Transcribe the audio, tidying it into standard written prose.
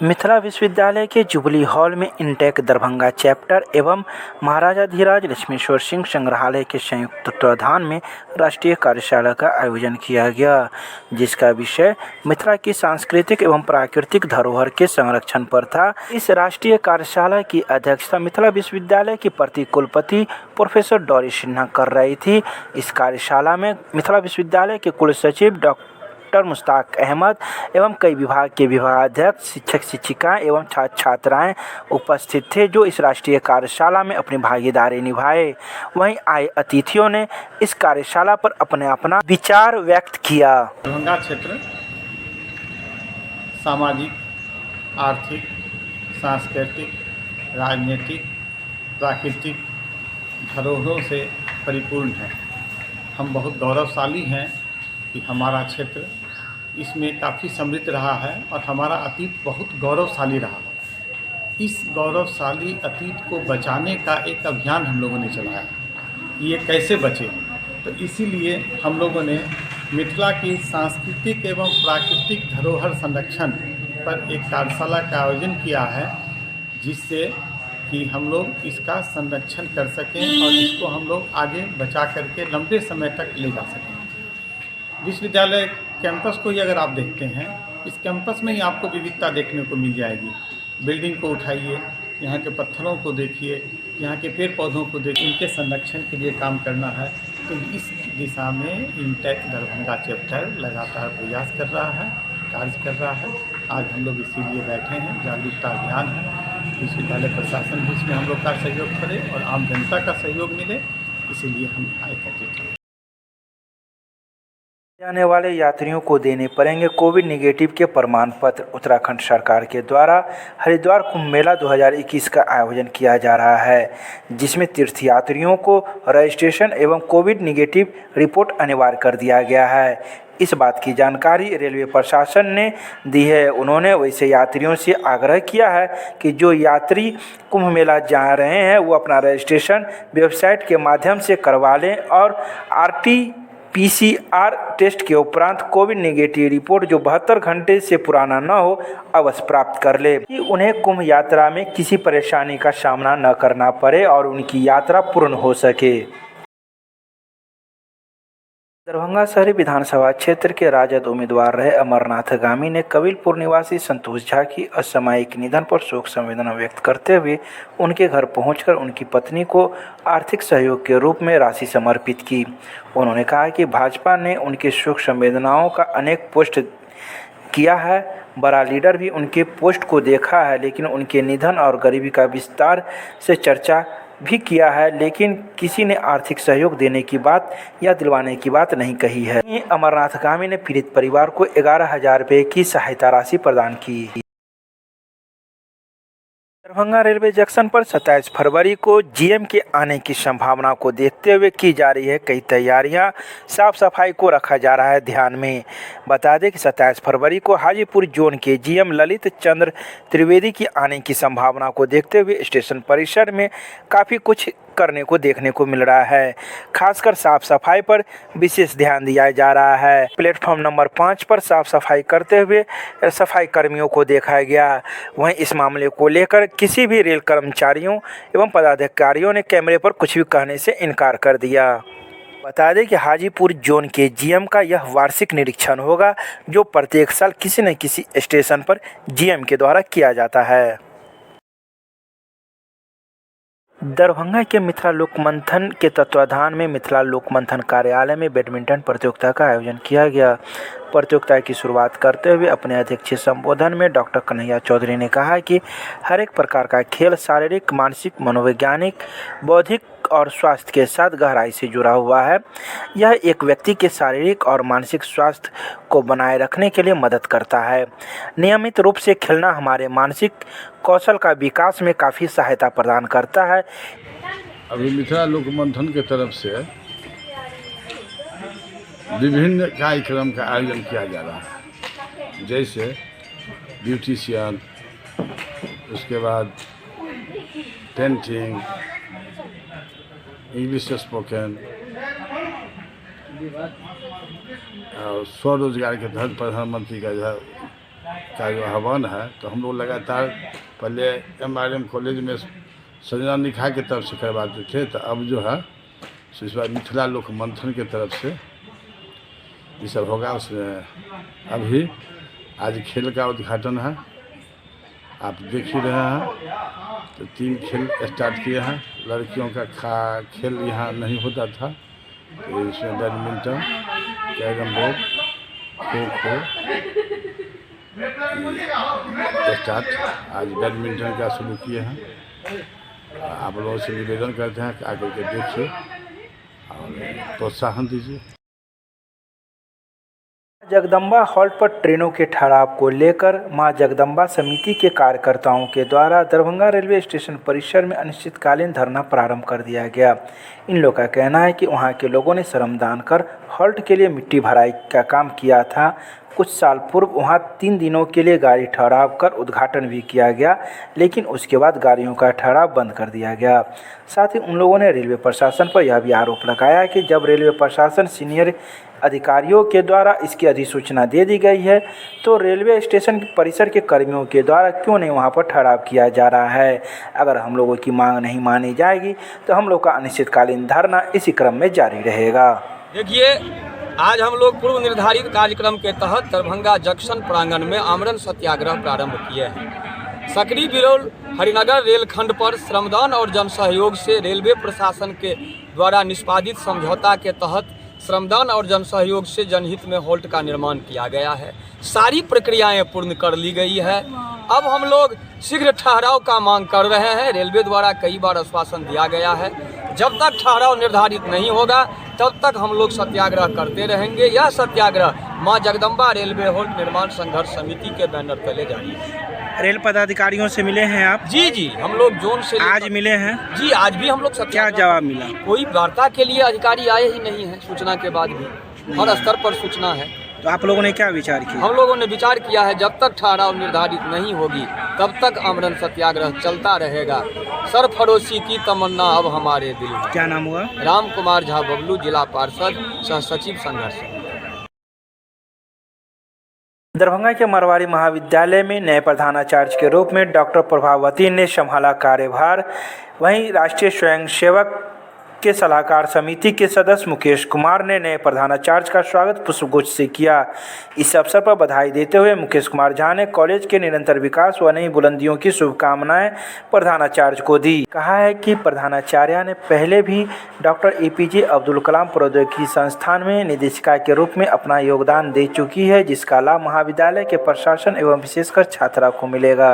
मिथिला विश्वविद्यालय के jubilee hall में इंटेक दरभंगा चैप्टर एवं महाराजा धीराज लक्ष्मेश्वर सिंह संग्रहालय के संयुक्त तत्वाधान में राष्ट्रीय कार्यशाला का आयोजन किया गया, जिसका विषय मिथिला की सांस्कृतिक एवं प्राकृतिक धरोहर के संरक्षण पर था। इस राष्ट्रीय कार्यशाला की अध्यक्षता मिथिला विश्वविद्यालय की प्रति कुलपति प्रोफेसर डॉरी सिन्हा कर रही थी। इस कार्यशाला में मिथिला विश्वविद्यालय के कुल सचिव डॉक्टर मुश्ताक अहमद एवं कई विभाग के विभागाध्यक्ष, शिक्षक शिक्षिकाएं एवं छात्र छात्राएं उपस्थित थे, जो इस राष्ट्रीय कार्यशाला में अपनी भागीदारी निभाए। वहीं आए अतिथियों ने इस कार्यशाला पर अपना विचार व्यक्त किया। दरभंगा क्षेत्र सामाजिक, आर्थिक, सांस्कृतिक, राजनीतिक, प्राकृतिक धरोहरों से परिपूर्ण है। हम बहुत गौरवशाली हैं कि हमारा क्षेत्र इसमें काफ़ी समृद्ध रहा है और हमारा अतीत बहुत गौरवशाली रहा है। इस गौरवशाली अतीत को बचाने का एक अभियान हम लोगों ने चलाया। ये कैसे बचे, तो इसीलिए हम लोगों ने मिथिला की सांस्कृतिक एवं प्राकृतिक धरोहर संरक्षण पर एक कार्यशाला का आयोजन किया है, जिससे कि हम लोग इसका संरक्षण कर सकें और इसको हम लोग आगे बचा करके लंबे समय तक ले जा सकें। विश्वविद्यालय कैंपस को ही अगर आप देखते हैं, इस कैंपस में ही आपको विविधता देखने को मिल जाएगी। बिल्डिंग को उठाइए, यहाँ के पत्थरों को देखिए, यहाँ के पेड़ पौधों को देखिए, इनके संरक्षण के लिए काम करना है। तो इस दिशा में इंटेक दरभंगा चैप्टर लगातार प्रयास कर रहा है, कार्य कर रहा है। आज हम लोग इसीलिए बैठे हैं, जागरूकता अभियान है। विश्वविद्यालय प्रशासन भी इसमें हम लोग का सहयोग करे और आम जनता का सहयोग मिले, इसीलिए हम एकत्रित हैं। जाने वाले यात्रियों को देने पड़ेंगे कोविड निगेटिव के प्रमाण पत्र। उत्तराखंड सरकार के द्वारा हरिद्वार कुंभ मेला 2021 का आयोजन किया जा रहा है, जिसमें तीर्थयात्रियों को रजिस्ट्रेशन एवं कोविड निगेटिव रिपोर्ट अनिवार्य कर दिया गया है। इस बात की जानकारी रेलवे प्रशासन ने दी है। उन्होंने वैसे यात्रियों से आग्रह किया है कि जो यात्री कुंभ मेला जा रहे हैं वो अपना रजिस्ट्रेशन वेबसाइट के माध्यम से करवा लें और RT-PCR टेस्ट के उपरांत कोविड निगेटिव रिपोर्ट जो 72 घंटे से पुराना न हो अवश्य प्राप्त कर ले, कि उन्हें कुंभ यात्रा में किसी परेशानी का सामना न करना पड़े और उनकी यात्रा पूर्ण हो सके। दरभंगा शहरी विधानसभा क्षेत्र के राजद उम्मीदवार रहे अमरनाथ गामी ने कबीलपुर निवासी संतोष झा की असामयिक निधन पर शोक संवेदना व्यक्त करते हुए उनके घर पहुंचकर उनकी पत्नी को आर्थिक सहयोग के रूप में राशि समर्पित की। उन्होंने कहा कि भाजपा ने उनके शोक संवेदनाओं का अनेक पोस्ट किया है, बड़ा लीडर भी उनके पोस्ट को देखा है, लेकिन उनके निधन और गरीबी का विस्तार से चर्चा भी किया है, लेकिन किसी ने आर्थिक सहयोग देने की बात या दिलवाने की बात नहीं कही है। अमरनाथ गामी ने पीड़ित परिवार को 11,000 रुपये की सहायता राशि प्रदान की। दरभंगा रेलवे जंक्शन पर 27 फरवरी को GM के आने की संभावना को देखते हुए की जा रही है कई तैयारियां। साफ सफाई को रखा जा रहा है ध्यान में। बता दें कि 27 फरवरी को हाजीपुर जोन के GM ललित चंद्र त्रिवेदी की आने की संभावना को देखते हुए स्टेशन परिसर में काफ़ी कुछ करने को देखने को मिल रहा है। खासकर साफ सफाई पर विशेष ध्यान दिया जा रहा है। प्लेटफॉर्म नंबर 5 पर साफ सफाई करते हुए सफाई कर्मियों को देखा गया। वहीं इस मामले को लेकर किसी भी रेल कर्मचारियों एवं पदाधिकारियों ने कैमरे पर कुछ भी कहने से इनकार कर दिया। बता दें कि हाजीपुर जोन के GM का यह वार्षिक निरीक्षण होगा, जो प्रत्येक साल किसी न किसी स्टेशन पर GM के द्वारा किया जाता है। दरभंगा के मिथिला लोकमंथन के तत्वाधान में मिथिला लोकमंथन कार्यालय में बैडमिंटन प्रतियोगिता का आयोजन किया गया। प्रतियोगिता की शुरुआत करते हुए अपने अध्यक्षीय संबोधन में डॉक्टर कन्हैया चौधरी ने कहा कि हर एक प्रकार का खेल शारीरिक, मानसिक, मनोवैज्ञानिक, बौद्धिक और स्वास्थ्य के साथ गहराई से जुड़ा हुआ है। यह एक व्यक्ति के शारीरिक और मानसिक स्वास्थ्य को बनाए रखने के लिए मदद करता है। नियमित रूप से खेलना हमारे मानसिक कौशल का विकास में काफ़ी सहायता प्रदान करता है। अभी मिथिला लोकमंथन की तरफ से विभिन्न कार्यक्रम का आयोजन किया जा रहा है, जैसे ब्यूटिशियन, उसके बाद पेंटिंग, इंग्लिश स्पोकन और स्वरोजगार के तहत प्रधानमंत्री का जो है का जो आह्वान है, तो हम लोग लगातार पहले MRM कॉलेज में संजना निकाय की तरफ से करवाते थे, तो अब जो है सो इस बार मिथिला लोक मंथन की तरफ से ये सब होगा। उसमें अभी आज खेल का उद्घाटन है, आप देख ही रहे हैं। तो 3 खेल स्टार्ट किए हैं। लड़कियों का खेल यहाँ नहीं होता था, तो इसमें badminton, carrom board, kho-kho start आज बैडमिंटन का शुरू किए हैं। आप लोगों से निवेदन करते हैं कि आकर के देखिए और प्रोत्साहन दीजिए। जगदम्बा हॉल्ट पर ट्रेनों के ठहराव को लेकर मां जगदम्बा समिति के कार्यकर्ताओं के द्वारा दरभंगा रेलवे स्टेशन परिसर में अनिश्चितकालीन धरना प्रारंभ कर दिया गया। इन लोगों का कहना है कि वहां के लोगों ने श्रमदान कर हॉल्ट के लिए मिट्टी भराई का काम किया था। कुछ साल पूर्व वहां 3 दिनों के लिए गाड़ी ठहराव कर उद्घाटन भी किया गया, लेकिन उसके बाद गाड़ियों का ठहराव बंद कर दिया गया। साथ ही उन लोगों ने रेलवे प्रशासन पर यह भी आरोप लगाया कि जब रेलवे प्रशासन सीनियर अधिकारियों के द्वारा इसकी अधिसूचना दे दी गई है, तो रेलवे स्टेशन परिसर के कर्मियों के द्वारा क्यों नहीं वहां पर ठहराव किया जा रहा है। अगर हम लोगों की मांग नहीं मानी जाएगी तो हम लोग का अनिश्चितकालीन धरना इसी क्रम में जारी रहेगा। देखिए, आज हम लोग पूर्व निर्धारित कार्यक्रम के तहत दरभंगा जंक्शन प्रांगण में आमरण सत्याग्रह प्रारंभ किए हैं। सकरी बिरौल हरिनगर रेलखंड पर श्रमदान और जन सहयोग से रेलवे प्रशासन के द्वारा निष्पादित समझौता के तहत श्रमदान और जन सहयोग से जनहित में हॉल्ट का निर्माण किया गया है। सारी प्रक्रियाएं पूर्ण कर ली गई है। अब हम लोग शीघ्र ठहराव का मांग कर रहे हैं। रेलवे द्वारा कई बार आश्वासन दिया गया है, जब तक ठहराव निर्धारित नहीं होगा तब तक हम लोग सत्याग्रह करते रहेंगे। यह सत्याग्रह मां जगदम्बा रेलवे हॉल्ट निर्माण संघर्ष समिति के बैनर तले जारी है। रेल पदाधिकारियों से मिले हैं आप? जी, हम लोग जोन से आज मिले हैं? जी, आज भी हम लोग क्या जवाब मिला? कोई वार्ता के लिए अधिकारी आए ही नहीं है। सूचना के बाद भी हर स्तर पर सूचना है। तो आप लोगों ने क्या विचार किया? हम लोगों ने विचार किया है, जब तक ठहराव निर्धारित नहीं होगी तब तक आमरण सत्याग्रह चलता रहेगा। सरफरोशी की तमन्ना अब हमारे दिल में। क्या नाम हुआ? राम कुमार झा बबलू, जिला पार्षद, सह सचिव संघर्ष। दरभंगा के मरवाड़ी महाविद्यालय में नए प्रधानाचार्य के रूप में डॉक्टर प्रभावती ने संभाला कार्यभार। वहीं राष्ट्रीय स्वयंसेवक के सलाहकार समिति के सदस्य मुकेश कुमार ने नए प्रधानाचार्य का स्वागत पुष्पगुच्छ से किया। इस अवसर पर बधाई देते हुए मुकेश कुमार झा ने कॉलेज के निरंतर विकास व नई बुलंदियों की शुभकामनाएं प्रधानाचार्य को दी। कहा है कि प्रधानाचार्य ने पहले भी डॉक्टर APJ अब्दुल कलाम प्रौद्योगिकी संस्थान में निदेशिका के रूप में अपना योगदान दे चुकी है, जिसका लाभ महाविद्यालय के प्रशासन एवं विशेषकर छात्रा को मिलेगा।